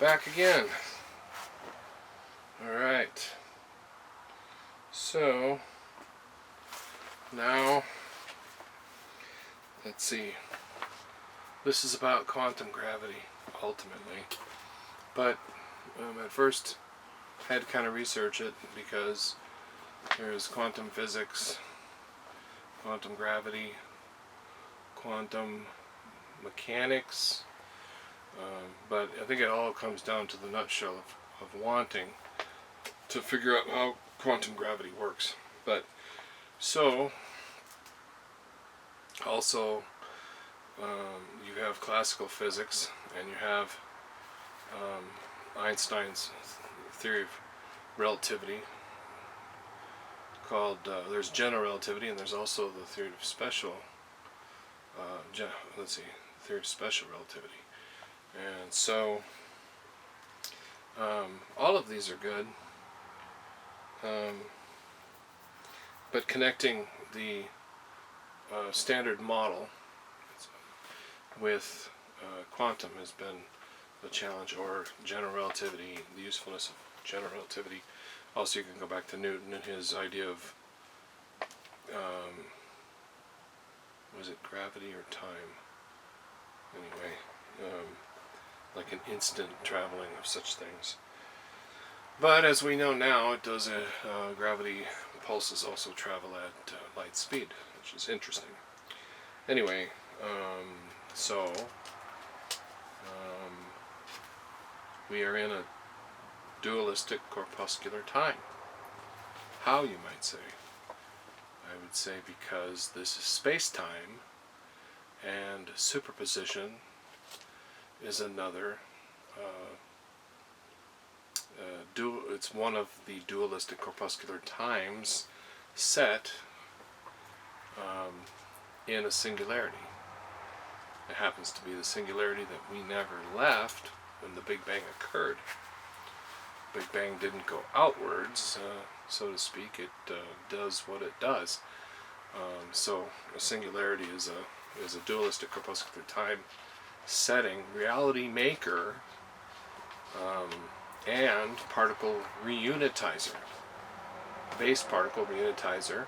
back again. Alright. So, now, let's see. This is about quantum gravity, ultimately. But at first, I had to kind of research it because there's quantum physics, quantum gravity, quantum mechanics, but I think it all comes down to the nutshell of wanting to figure out how quantum gravity works. But so also you have classical physics, and you have Einstein's theory of relativity called there's general relativity, and there's also the theory of special theory of special relativity. And so all of these are good, but connecting the standard model with quantum has been the challenge, or general relativity, the usefulness of general relativity. Also, you can go back to Newton and his idea of was it gravity or time? Anyway, like an instant traveling of such things. But as we know now, it does gravity pulses also travel at light speed, which is interesting. Anyway, we are in a dualistic corpuscular time. How, you might say? I would say because this is space-time, and superposition is another it's one of the dualistic corpuscular times set in a singularity. It happens to be the singularity that we never left when the Big Bang occurred. Big Bang didn't go outwards, so to speak. It does what it does. So a singularity is a dualistic corpuscular time setting, reality maker, and particle reunitizer, base particle reunitizer,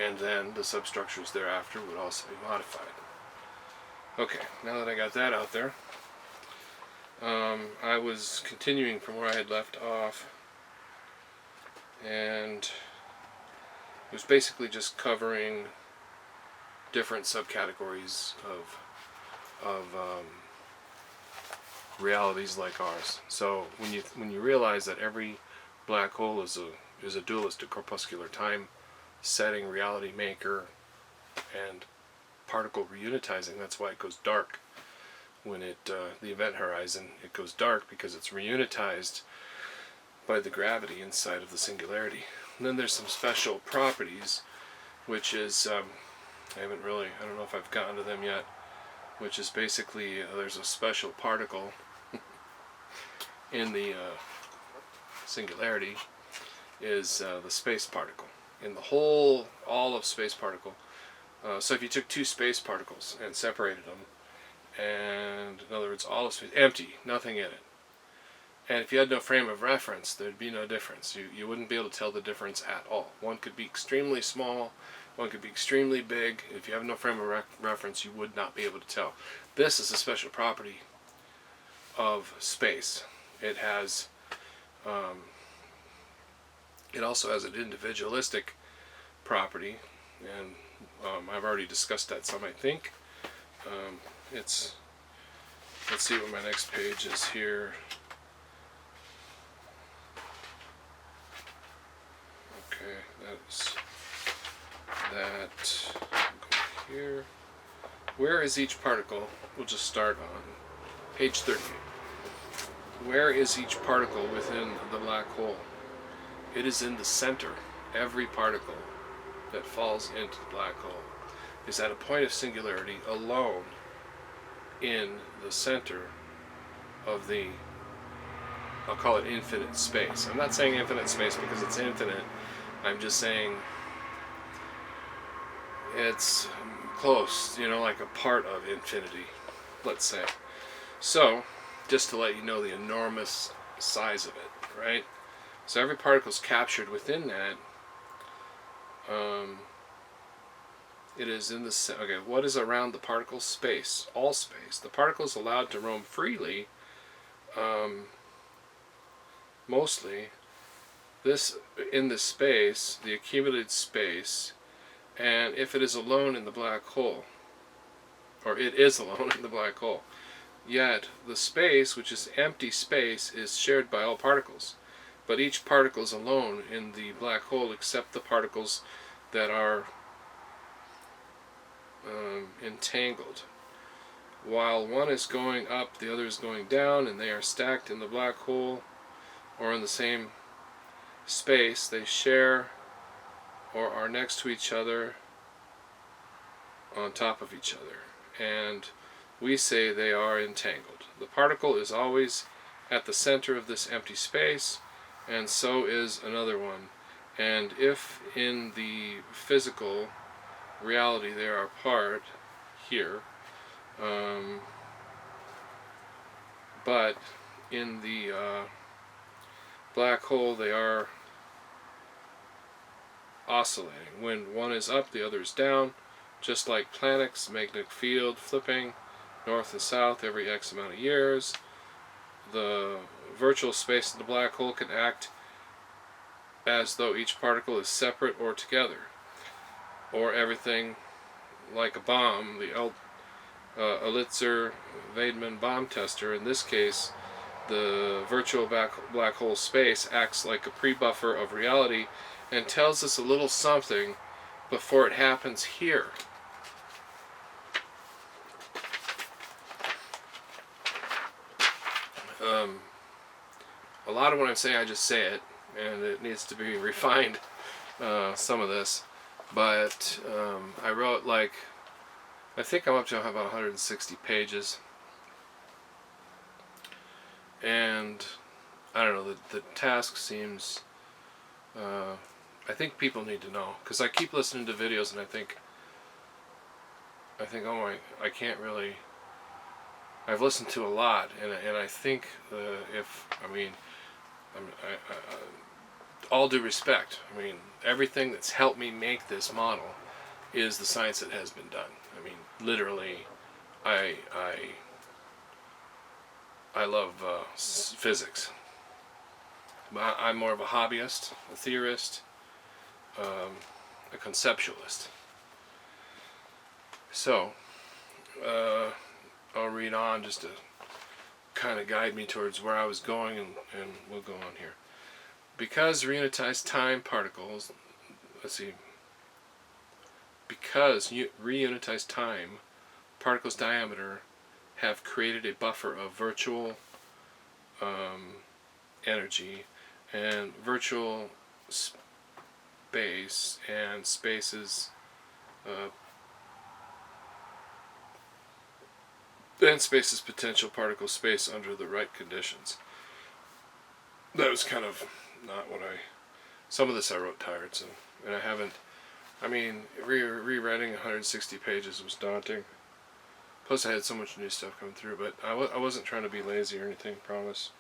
and then the substructures thereafter would also be modified. Okay, now that I got that out there, I was continuing from where I had left off, and it was basically just covering different subcategories of realities like ours. So when you realize that every black hole is a dualistic corpuscular time setting, reality maker, and particle reunitizing, that's why it goes dark when the event horizon, it goes dark because it's reunitized by the gravity inside of the singularity. And then there's some special properties, which is I don't know if I've gotten to them yet, which is basically there's a special particle in the singularity is the space particle. In all of space particle, so if you took two space particles and separated them, and in other words, all of space, empty, nothing in it, and if you had no frame of reference, there'd be no difference. You wouldn't be able to tell the difference at all. One could be extremely small, one could be extremely big. If you have no frame of reference, you would not be able to tell. This is a special property of space. It has, it also has an individualistic property, and I've already discussed that some, I think. Let's see what my next page is here. Okay, that's that. Go here. Where is each particle? We'll just start on page 38. Where is each particle within the black hole? It is in the center. Every particle that falls into the black hole is at a point of singularity alone in the center of the, I'll call it infinite space. I'm not saying infinite space because it's infinite. I'm just saying it's close, like a part of infinity, let's say. So, just to let you know the enormous size of it, right? So every particle is captured within that. It is in the okay. What is around the particle? Space, all space. The particle is allowed to roam freely. Mostly, this in the space, the accumulated space, and if it is alone in the black hole, or it is alone in the black hole, yet the space, which is empty space, is shared by all particles. But each particle is alone in the black hole except the particles that are entangled. While one is going up, the other is going down, and they are stacked in the black hole or in the same space. They share or are next to each other, on top of each other, and we say they are entangled. The particle is always at the center of this empty space, and so is another one. And if in the physical reality they are apart here, but in the black hole they are oscillating. When one is up, the other is down, just like planets, magnetic field flipping north and south every X amount of years. The virtual space of the black hole can act as though each particle is separate or together, or everything like a bomb. The Elitzer-Weidmann bomb tester, in this case, the virtual black hole space acts like a pre-buffer of reality and tells us a little something before it happens here. A lot of what I'm saying, I just say it, and it needs to be refined, some of this. But I wrote, like, I think I'm up to about 160 pages. And I don't know, the task seems, I think people need to know, because I keep listening to videos and I think, oh, I can't really, I've listened to a lot, and I think all due respect, I mean, everything that's helped me make this model is the science that has been done. I mean, literally, I love physics. I'm more of a hobbyist, a theorist, a conceptualist. So, I'll read on just to kind of guide me towards where I was going, and we'll go on here. Because reunitized time particles, because reunitized time particles' diameter have created a buffer of virtual energy and virtual space and spaces potential particle space under the right conditions. That was kind of not what some of this I wrote tired, so, and I haven't, I mean, rewriting 160 pages was daunting. Plus I had so much new stuff coming through, but I wasn't trying to be lazy or anything, promise.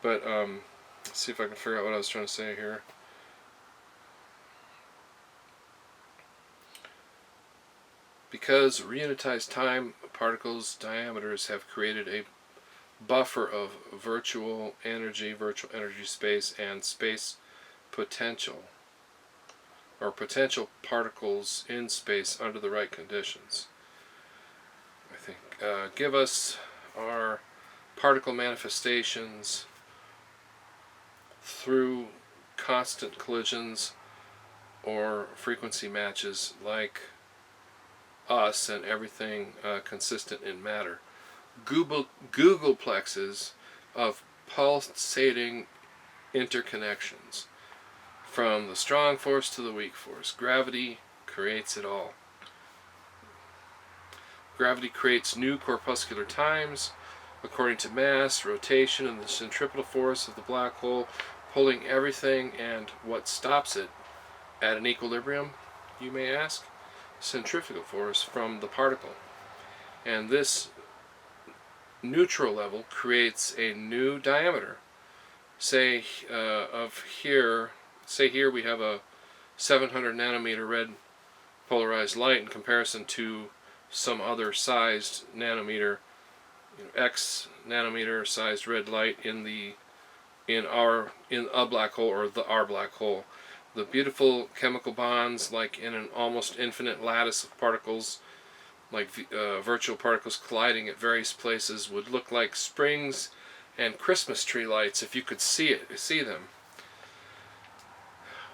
But, let's see if I can figure out what I was trying to say here. Because reunitized time particles' diameters have created a buffer of virtual energy space, and space potential, or potential particles in space under the right conditions. I think give us our particle manifestations through constant collisions or frequency matches, like us and everything consistent in matter. Googleplexes of pulsating interconnections, from the strong force to the weak force. Gravity creates it all. Gravity creates new corpuscular times according to mass, rotation, and the centripetal force of the black hole pulling everything. And what stops it at an equilibrium, you may ask? Centrifugal force from the particle. And this neutral level creates a new diameter. Say say here we have a 700 nanometer red polarized light in comparison to some other sized nanometer, X nanometer sized red light in a black hole, or our black hole. The beautiful chemical bonds, like in an almost infinite lattice of particles, like virtual particles colliding at various places, would look like springs and Christmas tree lights if you could see them.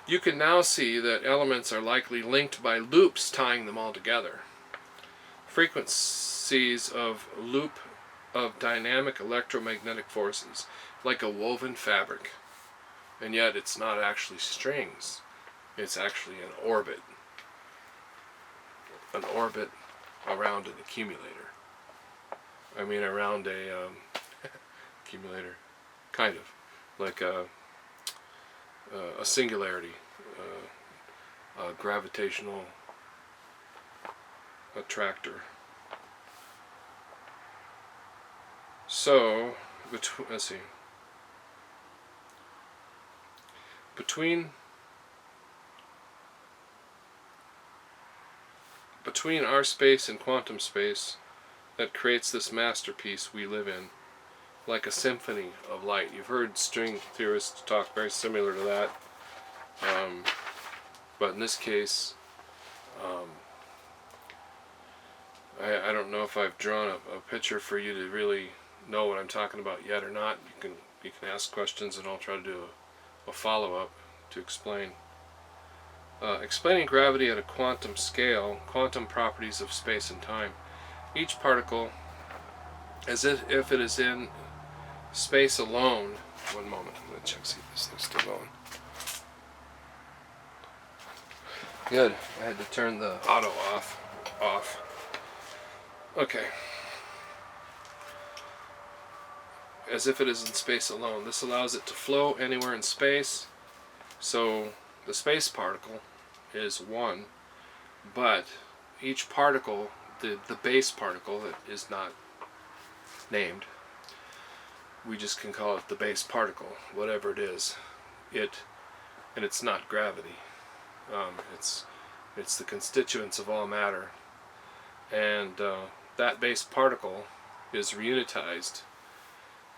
You can now see that elements are likely linked by loops tying them all together. Frequencies of loop of dynamic electromagnetic forces, like a woven fabric. And yet it's not actually strings. It's actually an orbit. An orbit around an accumulator. I mean, around a accumulator. Kind of. Like a singularity. A gravitational attractor. So, let's see. Between our space and quantum space that creates this masterpiece we live in, like a symphony of light. You've heard string theorists talk very similar to that, but in this case, I don't know if I've drawn a picture for you to really know what I'm talking about yet or not. You can ask questions and I'll try to do a follow-up to explain. Explaining gravity at a quantum scale, quantum properties of space and time. Each particle, as if it is in space alone. One moment, I'm going to check see if this thing's still going. Good, I had to turn the auto off. Okay. As if it is in space alone. This allows it to flow anywhere in space. So the space particle is one, but each particle, the base particle that is not named, we just can call it the base particle, whatever it is. And it's not gravity. It's the constituents of all matter, and that base particle is reunitized.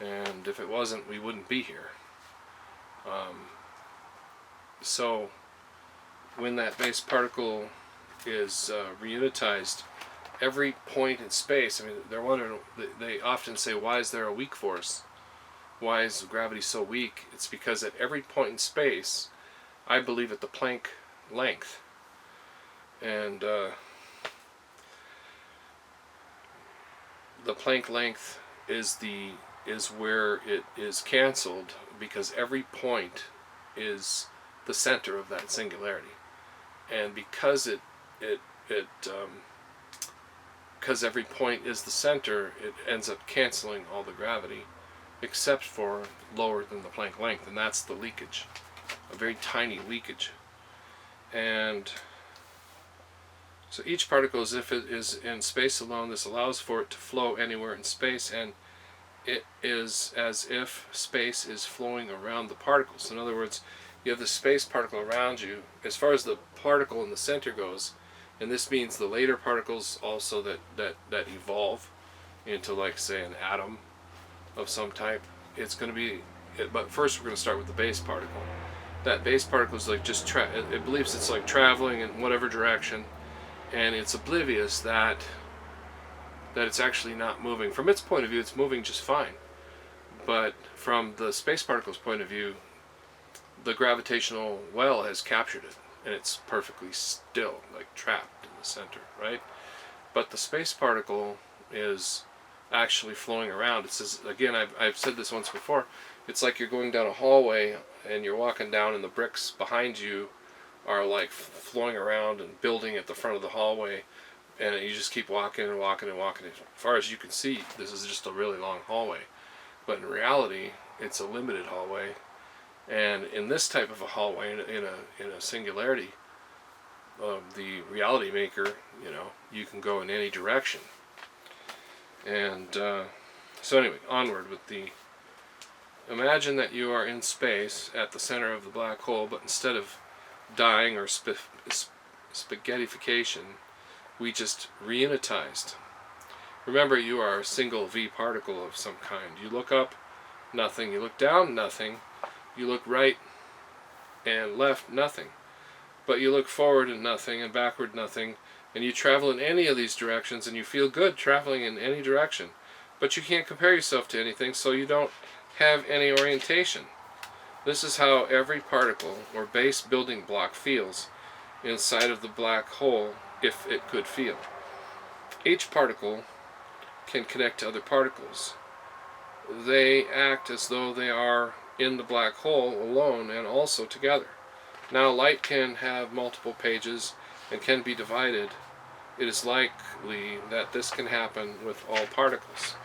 And if it wasn't, we wouldn't be here. So when that base particle is reunitized, every point in space, I mean, they're wondering, they often say, why is there a weak force? Why is gravity so weak? It's because at every point in space, I believe at the Planck length, and the Planck length is where it is cancelled, because every point is the center of that singularity, and because because every point is the center, it ends up canceling all the gravity, except for lower than the Planck length, and that's the leakage, a very tiny leakage. And so each particle, as if it is in space alone, this allows for it to flow anywhere in space, and it is as if space is flowing around the particles. In other words, you have the space particle around you, as far as the particle in the center goes, and this means the later particles also that evolve into, like, say, an atom of some type. It's going to be, but first we're going to start with the base particle. That base particle is like just it believes it's like traveling in whatever direction, and it's oblivious that it's actually not moving. From its point of view, it's moving just fine, but from the space particle's point of view, the gravitational well has captured it, and it's perfectly still, like trapped in the center, right? But the space particle is actually flowing around. It says, again, I've said this once before, it's like you're going down a hallway and you're walking down, and the bricks behind you are like flowing around and building at the front of the hallway, and you just keep walking and walking and walking. As far as you can see, this is just a really long hallway, but in reality it's a limited hallway. And in this type of a hallway, in a singularity, the reality maker, you can go in any direction. And So anyway, onward with the... Imagine that you are in space at the center of the black hole, but instead of dying or spaghettification, we just reunitized. Remember, you are a single V particle of some kind. You look up, nothing. You look down, nothing. You look right and left, nothing. But you look forward and nothing, and backward nothing, and you travel in any of these directions, and you feel good traveling in any direction. But you can't compare yourself to anything, so you don't have any orientation. This is how every particle or base building block feels inside of the black hole, if it could feel. Each particle can connect to other particles. They act as though they are in the black hole alone and also together. Now, light can have multiple pages and can be divided. It is likely that this can happen with all particles.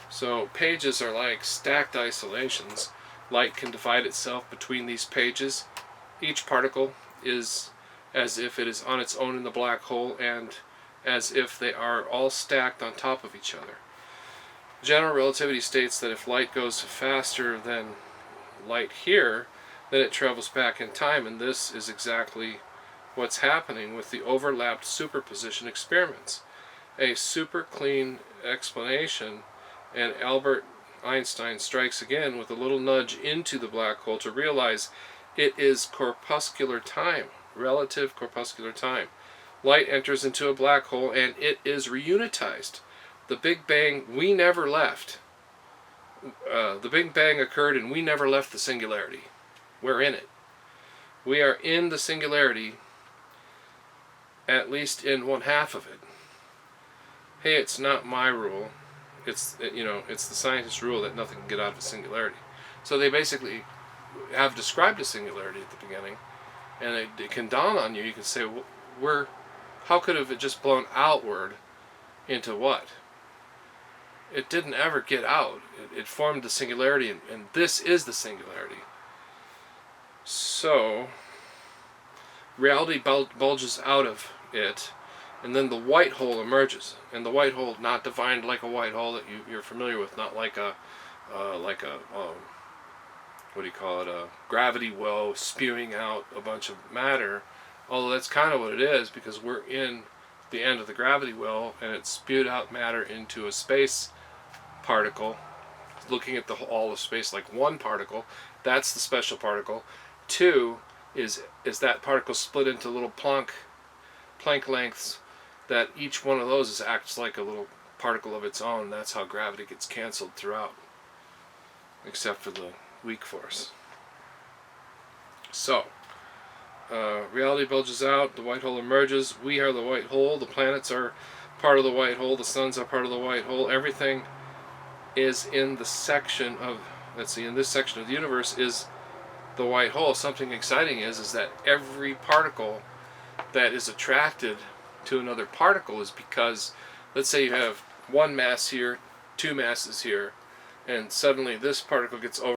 So pages are like stacked isolations. Light can divide itself between these pages. Each particle is as if it is on its own in the black hole, and as if they are all stacked on top of each other. General relativity states that if light goes faster than light here, then it travels back in time, and this is exactly what's happening with the overlapped superposition experiments. A super clean explanation, and Albert Einstein strikes again with a little nudge into the black hole to realize it is corpuscular time, relative corpuscular time. Light enters into a black hole and it is reunitized. The Big Bang, we never left. The Big Bang occurred and we never left the singularity. We're in it. We are in the singularity, at least in one half of it. Hey, it's not my rule. It's the scientist's rule that nothing can get out of a singularity. So they basically have described a singularity at the beginning, and it can dawn on you. You can say, well, how could have it just blown outward into what? It didn't ever get out. It formed the singularity, and this is the singularity. So reality bulges out of it, and then the white hole emerges. And the white hole, not defined like a white hole that you're familiar with, not like a gravity well spewing out a bunch of matter. Although that's kind of what it is, because we're in the end of the gravity well, and it spewed out matter into a space particle, looking at all of space like one particle. That's the special particle. Two is that particle split into little Planck lengths, that each one of those acts like a little particle of its own. That's how gravity gets canceled throughout, except for the weak force. So, reality bulges out, the white hole emerges, we are the white hole, the planets are part of the white hole, the suns are part of the white hole, everything is in the section of, in this section of the universe is the white hole. Something exciting is that every particle that is attracted to another particle is because, let's say you have one mass here, two masses here, and suddenly this particle gets over